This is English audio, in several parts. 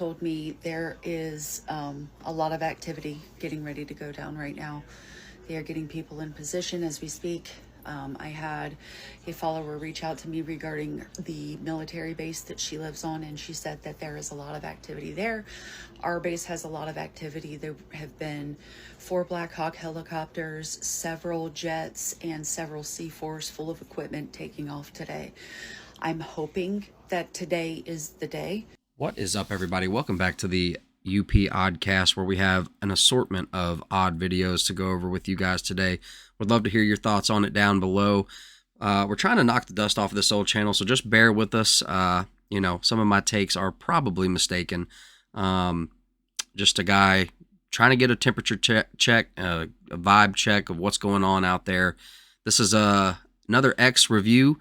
told me there is a lot of activity getting ready to go down right now. They are getting people in position as we speak. I had a follower reach out to me regarding the military base that she lives on, and she said that there is a lot of activity there. Our base has a lot of activity. There have been 4 Black Hawk helicopters, several jets, and several C-4s full of equipment taking off today. I'm hoping that today is the day. What is up, everybody? Welcome back to the UP Oddcast, where we have an assortment of odd videos to go over with you guys today. Would love to hear your thoughts on it down below. We're trying to knock the dust off of this old channel, so just bear with us. Some of my takes are probably mistaken. Just a guy trying to get a temperature check, a vibe check of what's going on out there. This is another X review.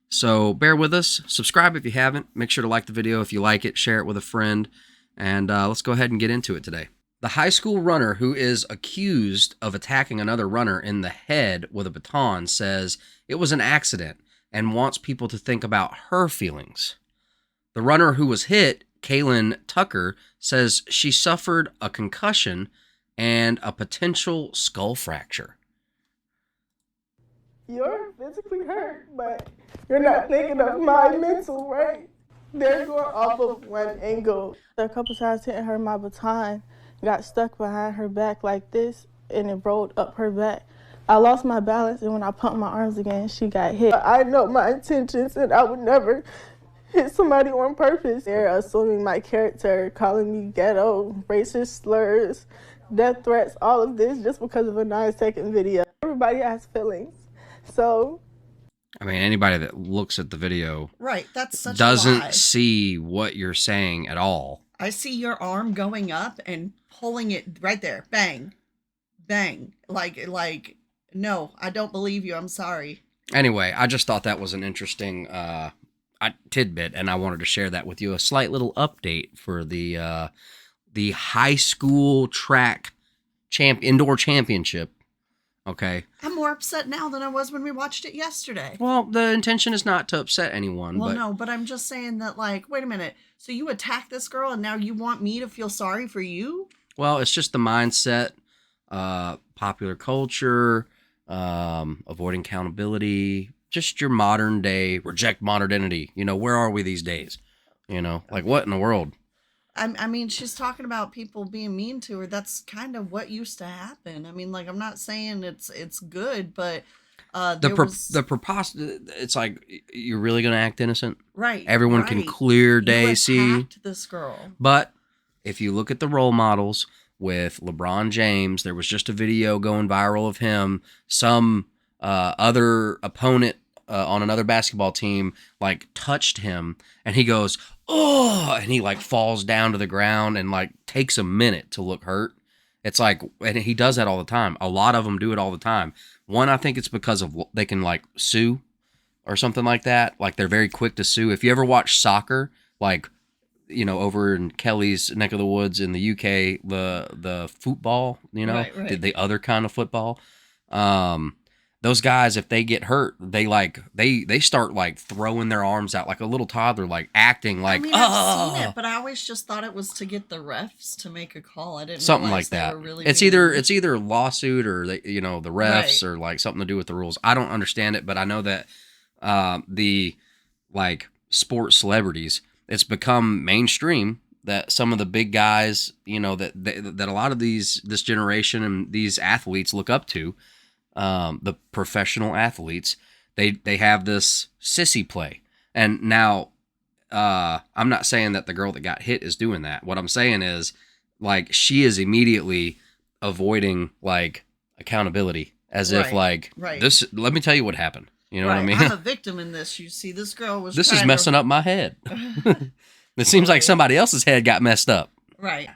So bear with us. Subscribe if you haven't. Make sure to like the video if you like it. Share it with a friend. And let's go ahead and get into it today. The high school runner who is accused of attacking another runner in the head with a baton says it was an accident and wants people to think about her feelings. The runner who was hit, Kaylin Tucker, says she suffered a concussion and a potential skull fracture. You're physically hurt, but you're not thinking of my mental, right? They're going off of one angle. A couple times hitting her, my baton got stuck behind her back like this, and it rolled up her back. I lost my balance, and when I pumped my arms again, she got hit. I know my intentions, and I would never hit somebody on purpose. They're assuming my character, calling me ghetto, racist slurs, death threats, all of this just because of a 9-second video. Everybody has feelings. So, I mean, anybody that looks at the video that's such doesn't a lie. see what you're saying at all. I see your arm going up and pulling it right there. Bang. Bang. Like, no, I don't believe you. I'm sorry. Anyway, I just thought that was an interesting tidbit, and I wanted to share that with you. A slight little update for the high school track indoor championship. Okay. I'm more upset now than I was when we watched it yesterday. Well, the intention is not to upset anyone. Well, no, but I'm just saying that, like, wait a minute. So you attacked this girl and now you want me to feel sorry for you? Well, it's just the mindset, popular culture, avoiding accountability, just your modern day, reject modernity. Where are we these days? Like what in the world? I mean, she's talking about people being mean to her. That's kind of what used to happen. I mean, like, I'm not saying it's good, but it's like, you're really going to act innocent? Right. Everyone can clear day see. This girl. But if you look at the role models with LeBron James, there was just a video going viral of him, some other opponent on another basketball team, like, touched him, and he goes, oh, and he, like, falls down to the ground and, like, takes a minute to look hurt. It's like, and he does that all the time. A lot of them do it all the time. One, I think it's because of they can, like, sue or something like that. Like, they're very quick to sue. If you ever watch soccer, like, over in Kelly's neck of the woods in the UK, the football, right. The other kind of football, those guys, if they get hurt, they start, like, throwing their arms out like a little toddler, like, acting like, I mean, I've seen it, but I always just thought it was to get the refs to make a call. I didn't something realize like that. They were really it's either lawsuit or the refs, right, or, like, something to do with the rules. I don't understand it, but I know that the, like, sports celebrities, it's become mainstream that some of the big guys, that a lot of this generation and these athletes look up to. The professional athletes, they have this sissy play. And now, I'm not saying that the girl that got hit is doing that. What I'm saying is, like, she is immediately avoiding, like, accountability, as if, like, this, let me tell you what happened. You know what I mean? I'm a victim in this. You see, this girl was this is messing up my head. It seems like somebody else's head got messed up. Right.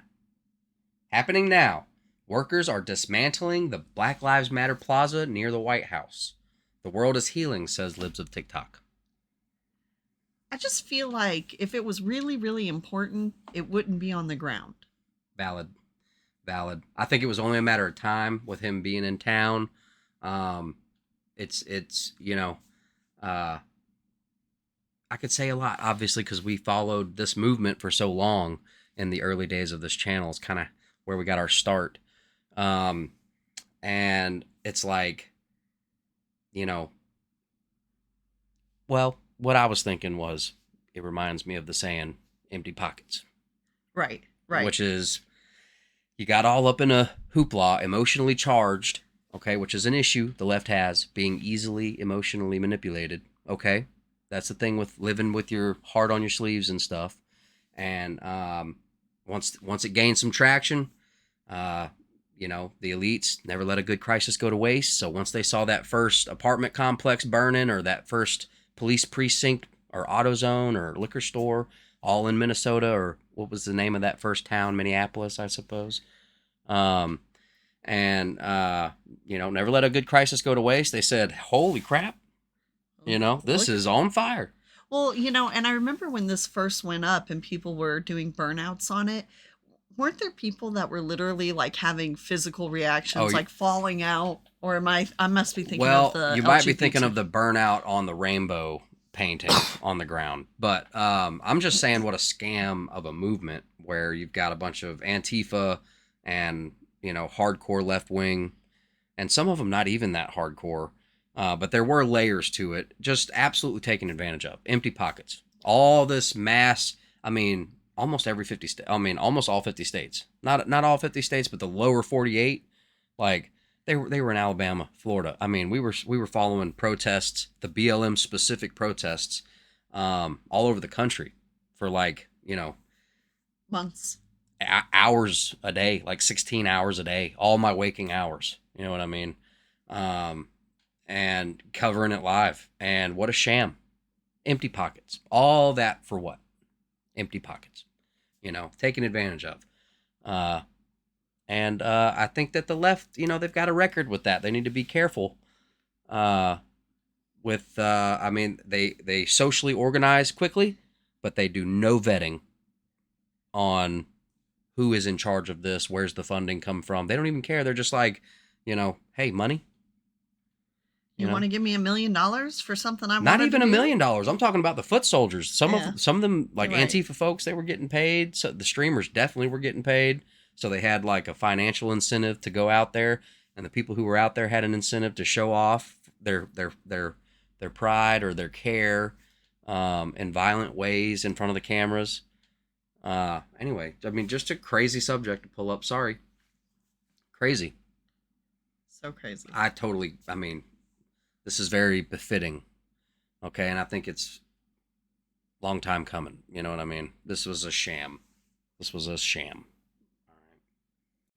Happening now. Workers are dismantling the Black Lives Matter plaza near the White House. The world is healing, says Libs of TikTok. I just feel like if it was really, really important, it wouldn't be on the ground. Valid. I think it was only a matter of time with him being in town. I could say a lot, obviously, because we followed this movement for so long. in the early days of this channel. It's kind of where we got our start. And it's like, you know, well, what I was thinking was, it reminds me of the saying, empty pockets. Right. Right. Which is, you got all up in a hoopla, emotionally charged, okay, which is an issue the left has, being easily emotionally manipulated, okay? That's the thing with living with your heart on your sleeves and stuff. And once it gains some traction, you know, the elites never let a good crisis go to waste. So once they saw that first apartment complex burning, or that first police precinct or AutoZone or liquor store, all in Minnesota, or what was the name of that first town? Minneapolis, I suppose. You know, never let a good crisis go to waste. They said, holy crap, you know, this is on fire. Well, you know, and I remember when this first went up and people were doing burnouts on it, weren't there people that were literally like having physical reactions, like falling out? Or I must be thinking of the you might be thinking of the burnout on the rainbow painting on the ground. But I'm just saying, what a scam of a movement, where you've got a bunch of Antifa and, you know, hardcore left wing, and some of them not even that hardcore. But there were layers to it, just absolutely taken advantage of. Empty pockets. All this mass, I mean, almost every 50 state. I mean, almost all 50 states. Not all 50 states, but the lower 48. Like, they were in Alabama, Florida. I mean, we were following protests, the BLM specific protests, all over the country for, like, you know, months, hours a day, like 16 hours a day, all my waking hours. You know what I mean? And covering it live. And what a sham. Empty pockets. All that for what? Empty pockets. You know, taken advantage of. And I think that the left, you know, they've got a record with that. They need to be careful. I mean, they socially organize quickly, but they do no vetting on who is in charge of this, where's the funding come from. They don't even care. They're just like, you know, hey, money. You want to give me $1 million for something I'm not even $1 million. I'm talking about the foot soldiers. Some of them, like right. Antifa folks, they were getting paid. So the streamers definitely were getting paid. So they had like a financial incentive to go out there, and the people who were out there had an incentive to show off their pride or their care in violent ways in front of the cameras. Anyway, I mean, just a crazy subject to pull up. Sorry. Crazy. So crazy. I mean, this is very befitting. Okay. And I think it's a long time coming. You know what I mean? This was a sham. All right.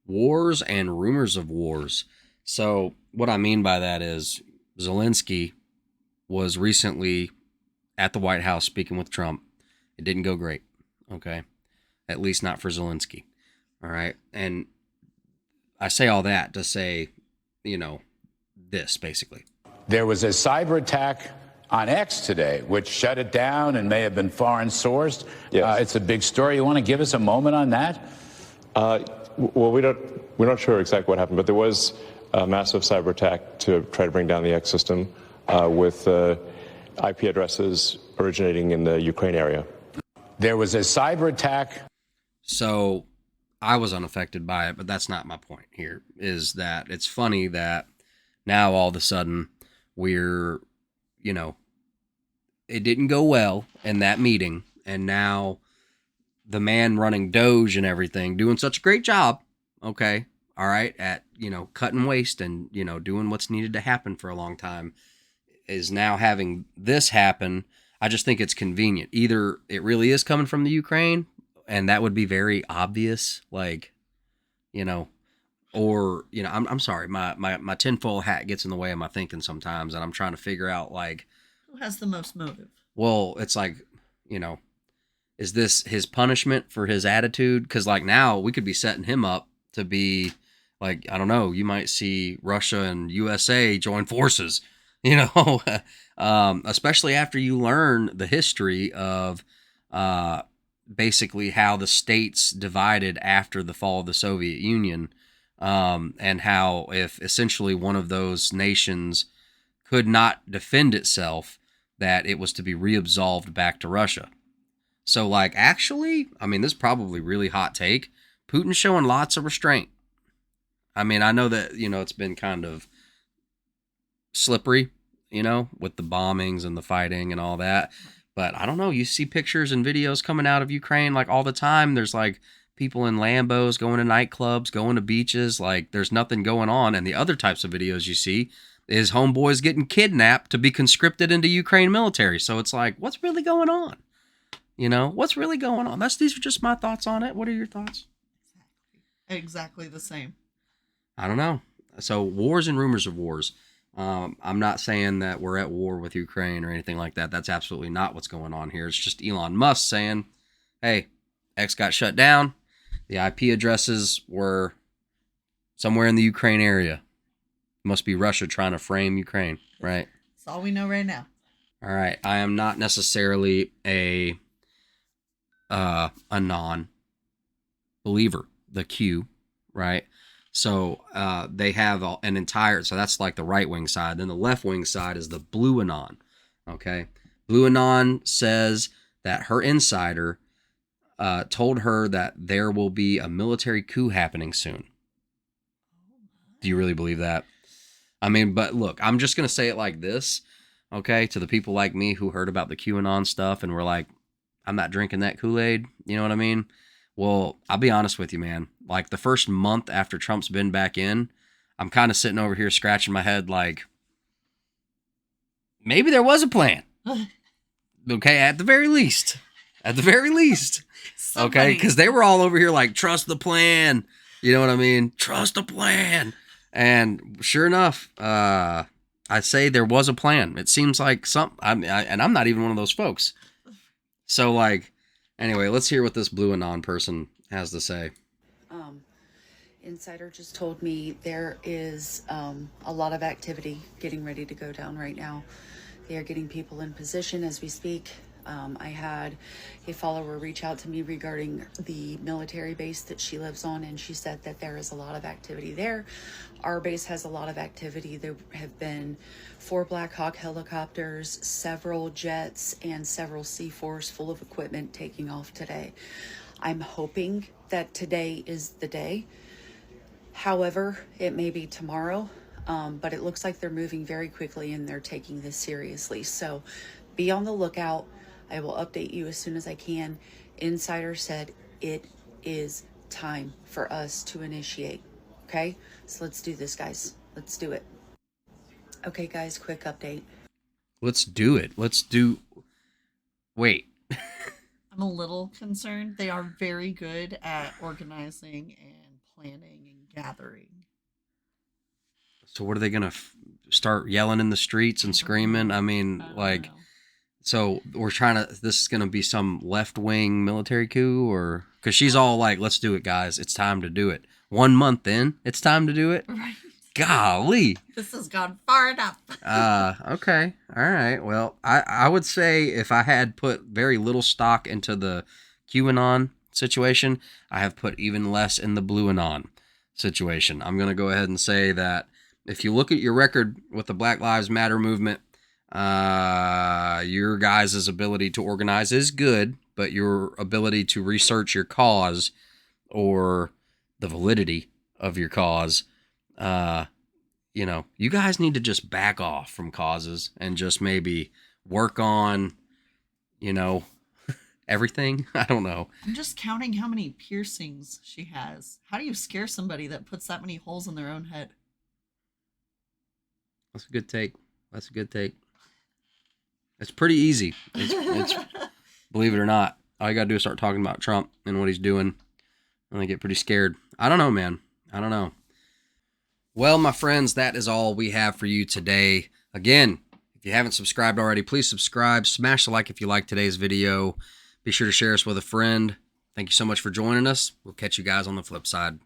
Wars and rumors of wars. So what I mean by that is, Zelensky was recently at the White House speaking with Trump. It didn't go great. Okay. At least not for Zelensky. All right. And I say all that to say, you know, this basically. There was a cyber attack on X today, which shut it down and may have been foreign sourced. Yes. It's a big story. You want to give us a moment on that? Well, we're not sure exactly what happened, but there was a massive cyber attack to try to bring down the X system with IP addresses originating in the Ukraine area. There was a cyber attack. So I was unaffected by it, but that's not my point here. Is that it's funny that now all of a sudden we're, you know, it didn't go well in that meeting, and now the man running Doge and everything, doing such a great job, okay, all right, at, you know, cutting waste and, you know, doing what's needed to happen for a long time, is now having this happen. I just think it's convenient. Either it really is coming from the Ukraine, and that would be very obvious, like, you know, or, you know, I'm sorry, my tinfoil hat gets in the way of my thinking sometimes, and I'm trying to figure out, like, who has the most motive? Well, it's like, you know, is this his punishment for his attitude? Because, like, now we could be setting him up to be, like, I don't know, you might see Russia and USA join forces, you know, especially after you learn the history of basically how the states divided after the fall of the Soviet Union, and how if essentially one of those nations could not defend itself, that it was to be reabsorbed back to Russia. So, like, actually, I mean, this is probably really hot take. Putin's showing lots of restraint. I mean, I know that, you know, it's been kind of slippery, you know, with the bombings and the fighting and all that. But I don't know. You see pictures and videos coming out of Ukraine like all the time. There's like people in Lambos going to nightclubs, going to beaches. Like there's nothing going on. And the other types of videos you see is homeboys getting kidnapped to be conscripted into Ukraine military. So it's like, what's really going on? You know, what's really going on? These are just my thoughts on it. What are your thoughts? Exactly the same. I don't know. So wars and rumors of wars. I'm not saying that we're at war with Ukraine or anything like that. That's absolutely not what's going on here. It's just Elon Musk saying, hey, X got shut down. The IP addresses were somewhere in the Ukraine area. Must be Russia trying to frame Ukraine, right? That's all we know right now. All right. I am not necessarily a non-believer, the Q, right? So they have an entire, so that's like the right wing side. Then the left wing side is the Blue Anon. Okay. Blue Anon says that her insider told her that there will be a military coup happening soon. Do you really believe that? I mean, but look, I'm just going to say it like this, okay, to the people like me who heard about the QAnon stuff and were like, I'm not drinking that Kool-Aid. You know what I mean? Well, I'll be honest with you, man. Like the first month after Trump's been back in, I'm kind of sitting over here scratching my head like, maybe there was a plan. Okay, at the very least. At the very least. Okay, because they were all over here like, trust the plan. You know what I mean? Trust the plan. And sure enough, I'd say there was a plan. It seems like and I'm not even one of those folks. So like, anyway, let's hear what this Blue Anon person has to say. Insider just told me there is a lot of activity getting ready to go down right now. They are getting people in position as we speak. I had a follower reach out to me regarding the military base that she lives on, and she said that there is a lot of activity there. Our base has a lot of activity. There have been 4 Black Hawk helicopters, several jets, and several C-4s full of equipment taking off today. I'm hoping that today is the day. However, it may be tomorrow, but it looks like they're moving very quickly and they're taking this seriously. So be on the lookout. I will update you as soon as I can. Insider said it is time for us to initiate. Okay, so let's do this, guys. Let's do it. Okay, guys, quick update. Let's do it. Wait. I'm a little concerned. They are very good at organizing and planning and gathering. So what are they going to start yelling in the streets and screaming? I mean, like, so this is going to be some left-wing military coup, or, because she's all like, let's do it, guys. It's time to do it. 1 month in, it's time to do it. Right. Golly. This has gone far enough. Okay. All right. Well, I would say if I had put very little stock into the QAnon situation, I have put even less in the Blue Anon situation. I'm going to go ahead and say that if you look at your record with the Black Lives Matter movement, your guys' ability to organize is good, but your ability to research your cause or the validity of your cause, you know, you guys need to just back off from causes and just maybe work on, you know, everything. I don't know. I'm just counting how many piercings she has. How do you scare somebody that puts that many holes in their own head? That's a good take. It's pretty easy. It's believe it or not, all you gotta do is start talking about Trump and what he's doing, and they get pretty scared. I don't know, man. I don't know. Well, my friends, that is all we have for you today. Again, if you haven't subscribed already, please subscribe. Smash the like if you like today's video. Be sure to share us with a friend. Thank you so much for joining us. We'll catch you guys on the flip side.